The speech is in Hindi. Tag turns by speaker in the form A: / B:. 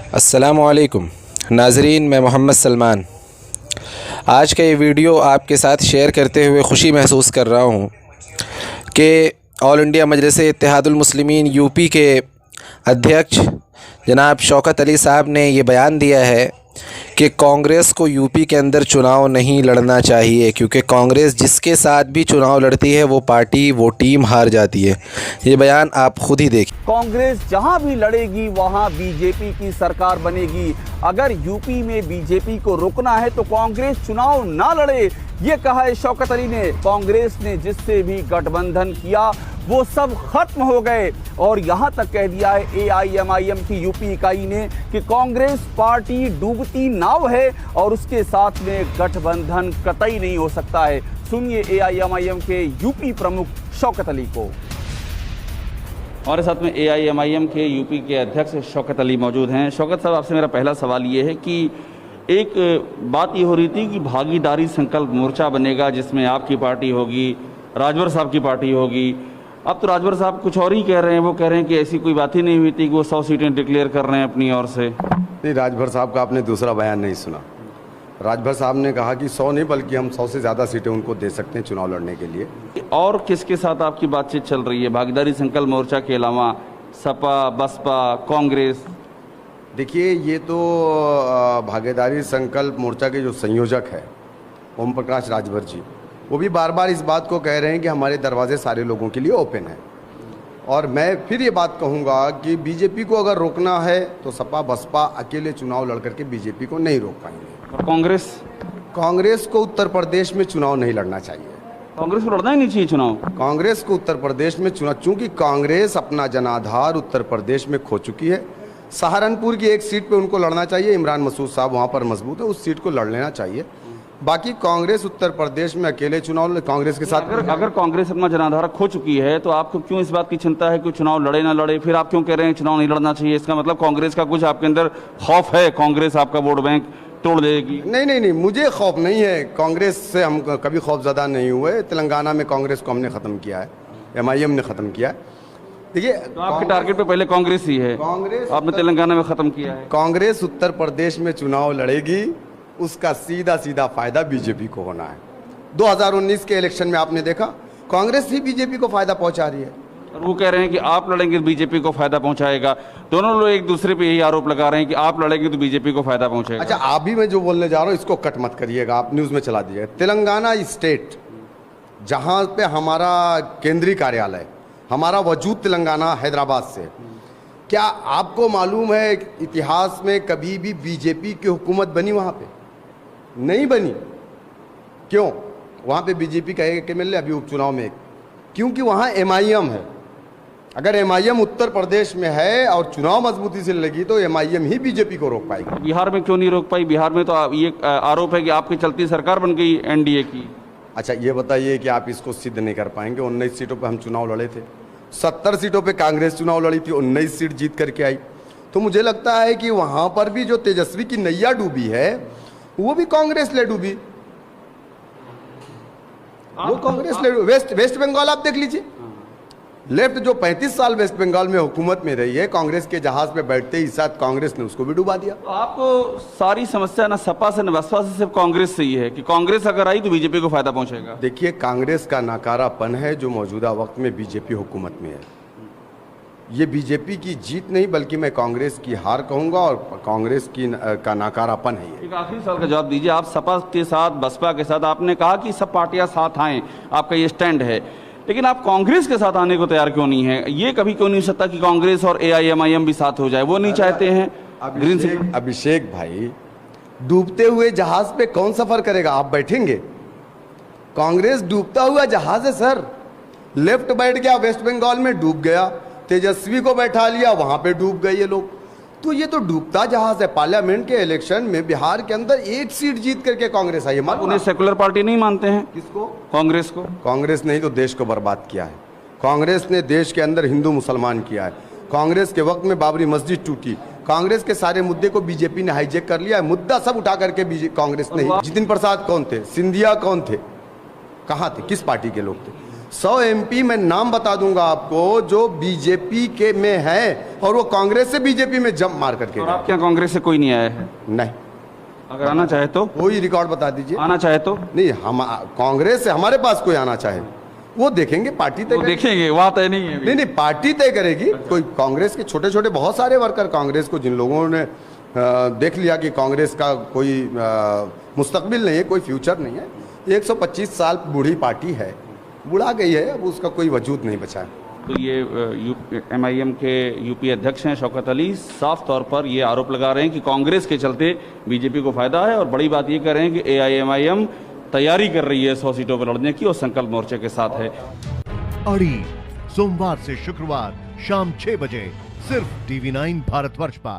A: अस्सलामुअलैकुम नाज़रीन, मैं मोहम्मद सलमान। आज का ये वीडियो आपके साथ शेयर करते हुए ख़ुशी महसूस कर रहा हूँ कि ऑल इंडिया मजलिस इत्तेहादुल मुस्लिमीन यूपी के अध्यक्ष जनाब शौकत अली साहब ने ये बयान दिया है कि कांग्रेस को यूपी के अंदर चुनाव नहीं लड़ना चाहिए, क्योंकि कांग्रेस जिसके साथ भी चुनाव लड़ती है वो पार्टी, वो टीम हार जाती है। ये बयान आप खुद ही देखिए।
B: कांग्रेस जहां भी लड़ेगी वहां बीजेपी की सरकार बनेगी। अगर यूपी में बीजेपी को रोकना है तो कांग्रेस चुनाव ना लड़े, ये कहा है शौकत अली ने। कांग्रेस ने जिससे भी गठबंधन किया वो सब खत्म हो गए, और यहां तक कह दिया है एआईएमआईएम की यूपी इकाई ने कि कांग्रेस पार्टी डूबती नाव है और उसके साथ में गठबंधन कतई नहीं हो सकता है। सुनिए एआईएमआईएम के यूपी प्रमुख शौकत अली को। हमारे साथ में एआईएमआईएम के यूपी के अध्यक्ष शौकत अली मौजूद हैं। शौकत साहब, आपसे मेरा पहला सवाल ये है कि एक बात ये हो रही थी कि भागीदारी संकल्प मोर्चा बनेगा जिसमें आपकी पार्टी होगी, राजभर साहब की पार्टी होगी। अब तो राजभर साहब कुछ और ही कह रहे हैं। वो कह रहे हैं कि ऐसी कोई बात ही नहीं हुई थी कि वो 100 सीटें डिक्लेयर कर रहे हैं अपनी ओर से।
C: नहीं, राजभर साहब का आपने दूसरा बयान नहीं सुना। राजभर साहब ने कहा कि 100 नहीं बल्कि हम 100 से ज़्यादा सीटें उनको दे सकते हैं चुनाव लड़ने के लिए।
B: और किसके साथ आपकी बातचीत चल रही है भागीदारी संकल्प मोर्चा के अलावा? सपा, बसपा, कांग्रेस?
C: देखिए, ये तो भागीदारी संकल्प मोर्चा के जो संयोजक है ओम प्रकाश राजभर जी, वो भी बार बार इस बात को कह रहे हैं कि हमारे दरवाजे सारे लोगों के लिए ओपन हैं। और मैं फिर ये बात कहूँगा कि बीजेपी को अगर रोकना है तो सपा बसपा अकेले चुनाव लड़ करके बीजेपी को नहीं रोक पाएंगे।
B: और कांग्रेस?
C: कांग्रेस को उत्तर प्रदेश में चुनाव नहीं लड़ना चाहिए।
B: कांग्रेस को लड़ना ही नहीं चाहिए चुनाव?
C: कांग्रेस को उत्तर प्रदेश में चुनाव, चूंकि कांग्रेस अपना जनाधार उत्तर प्रदेश में खो चुकी है। सहारनपुर की एक सीट पे उनको लड़ना चाहिए, इमरान मसूद साहब वहाँ पर मजबूत है, उस सीट को लड़ लेना चाहिए। बाकी कांग्रेस उत्तर प्रदेश में अकेले चुनाव कांग्रेस के साथ
B: अगर कांग्रेस अपना जनाधार खो चुकी है तो आपको क्यों इस बात की चिंता है कि चुनाव लड़े ना लड़े? फिर आप क्यों कह रहे हैं चुनाव नहीं लड़ना चाहिए? इसका मतलब कांग्रेस का कुछ आपके अंदर खौफ है, कांग्रेस आपका वोट बैंक तोड़ देगी?
C: नहीं, मुझे खौफ नहीं है। कांग्रेस से हम कभी खौफजदा नहीं हुए। तेलंगाना में कांग्रेस को हमने ख़त्म किया है, एमआईएम ने ख़त्म किया है। देखिए,
B: तो आपके टारगेट पे पहले कांग्रेस ही है,
C: कांग्रेस
B: आपने तेलंगाना में ख़त्म किया है।
C: कांग्रेस उत्तर प्रदेश में चुनाव लड़ेगी, उसका सीधा फायदा बीजेपी को होना है। 2019 के इलेक्शन में आपने देखा कांग्रेस ही बीजेपी को फायदा पहुंचा रही है,
B: और वो कह रहे हैं कि आप लड़ेंगे तो बीजेपी को फायदा पहुंचाएगा। दोनों लोग एक दूसरे पे यही आरोप लगा रहे हैं कि आप लड़ेंगे तो बीजेपी को फायदा पहुंचाएगा।
C: अच्छा, आप भी मैं जो बोलने जा रहा हूं इसको कट मत करिएगा, आप न्यूज में चला दीजिएगा। तेलंगाना स्टेट जहां पे हमारा केंद्रीय कार्यालय, हमारा वजूद तेलंगाना हैदराबाद से, क्या आपको मालूम है इतिहास में कभी भी बीजेपी की हुकूमत बनी? वहां पे नहीं बनी। क्यों? वहाँ पे बीजेपी का एक एमएलए अभी उपचुनाव में, क्योंकि वहाँ एमआईएम है। अगर एमआईएम उत्तर प्रदेश में है और चुनाव मजबूती से लगी तो एमआईएम ही बीजेपी को रोक पाएगी।
B: बिहार में क्यों नहीं रोक पाई? बिहार में तो ये आरोप है कि आपकी चलती सरकार बन गई एनडीए की।
C: अच्छा, ये बताइए कि आप इसको सिद्ध नहीं कर पाएंगे। 19 सीटों पे हम चुनाव लड़े थे, 70 सीटों पे कांग्रेस चुनाव लड़ी थी, 19 सीट जीत करके आई। तो मुझे लगता है कि वहाँ पर भी जो तेजस्वी की नैया डूबी है वो भी कांग्रेस ले डूबी। वो कांग्रेस ले वेस्ट बंगाल आप देख लीजिए। लेफ्ट जो 35 साल वेस्ट बंगाल में हुकूमत में रही है, कांग्रेस के जहाज पे बैठते ही साथ कांग्रेस ने उसको भी डुबा दिया।
B: तो आपको सारी समस्या ना सपा से न बसपा से, सिर्फ कांग्रेस से ही है कि कांग्रेस अगर आई तो बीजेपी को फायदा पहुंचेगा।
C: देखिए, कांग्रेस का नाकारापन है जो मौजूदा वक्त में बीजेपी हुकूमत में है। ये बीजेपी की जीत नहीं बल्कि मैं कांग्रेस की हार कहूंगा, और कांग्रेस की का नाकारापन है।
B: एक आखिरी सवाल का जवाब दीजिए। आप सपा के साथ, बसपा के साथ, आपने कहा कि सब पार्टियां साथ आएं, आपका ये स्टैंड है, लेकिन आप कांग्रेस के साथ आने को तैयार क्यों नहीं है? ये कभी क्यों नहीं हो सकता कि कांग्रेस और एआईएमआईएम भी साथ हो जाए? वो नहीं चाहते हैं?
C: अभिषेक भाई, डूबते हुए जहाज पे कौन सफर करेगा? आप बैठेंगे? कांग्रेस डूबता हुआ जहाज है सर। लेफ्ट बैठ गया वेस्ट बंगाल में, डूब गया। तेजस्वी को बैठा लिया, वहां पे डूब गए ये लोग। तो ये तो डूबता जहाज है। पार्लियामेंट के इलेक्शन में बिहार के अंदर 1 सीट जीत करके कांग्रेस आई है।
B: उन्हें सेकुलर पार्टी नहीं मानते हैं?
C: किसको?
B: कांग्रेस को।
C: कांग्रेस नहीं तो देश को बर्बाद किया है। कांग्रेस ने देश के अंदर हिंदू मुसलमान किया है। कांग्रेस के वक्त में बाबरी मस्जिद टूटी। कांग्रेस के सारे मुद्दे को बीजेपी ने हाईजेक कर लिया है। मुद्दा सब उठा करके कांग्रेस ने। जितिन प्रसाद कौन थे? सिंधिया कौन थे? कहाँ थे? किस पार्टी के लोग थे? 100 एमपी मैं नाम बता दूंगा आपको जो बीजेपी के में है और वो कांग्रेस से बीजेपी में जंप मार करके
B: और
C: गए।
B: आपके यहाँ कांग्रेस से कोई नहीं आया है?
C: नहीं,
B: अगर आना चाहे तो?
C: कोई रिकॉर्ड बता दीजिए।
B: आना चाहे तो?
C: नहीं, हम कांग्रेस से हमारे पास कोई आना चाहे वो देखेंगे, पार्टी तय
B: वो
C: करेगी।
B: देखेंगे, वहाँ तय नहीं है अभी।
C: नहीं, पार्टी तय करेगी। कोई कांग्रेस के छोटे छोटे बहुत सारे वर्कर कांग्रेस को, जिन लोगों ने देख लिया कि कांग्रेस का कोई मुस्तकबिल नहीं है, कोई फ्यूचर नहीं है, 125 साल बूढ़ी पार्टी है, बुढ़ा गई है, अब उसका कोई वजूद नहीं बचा है।
B: तो ये MIM के यूपी अध्यक्ष हैं शौकत अली, साफ तौर पर ये आरोप लगा रहे हैं कि कांग्रेस के चलते बीजेपी को फायदा है, और बड़ी बात ये कह रहे हैं कि AIMIM तैयारी कर रही है 100 सीटों पर लड़ने की और संकल्प मोर्चे के साथ है।
D: अड़ी सोमवार से शुक्रवार शाम 6 बजे सिर्फ TV9 भारतवर्ष पर।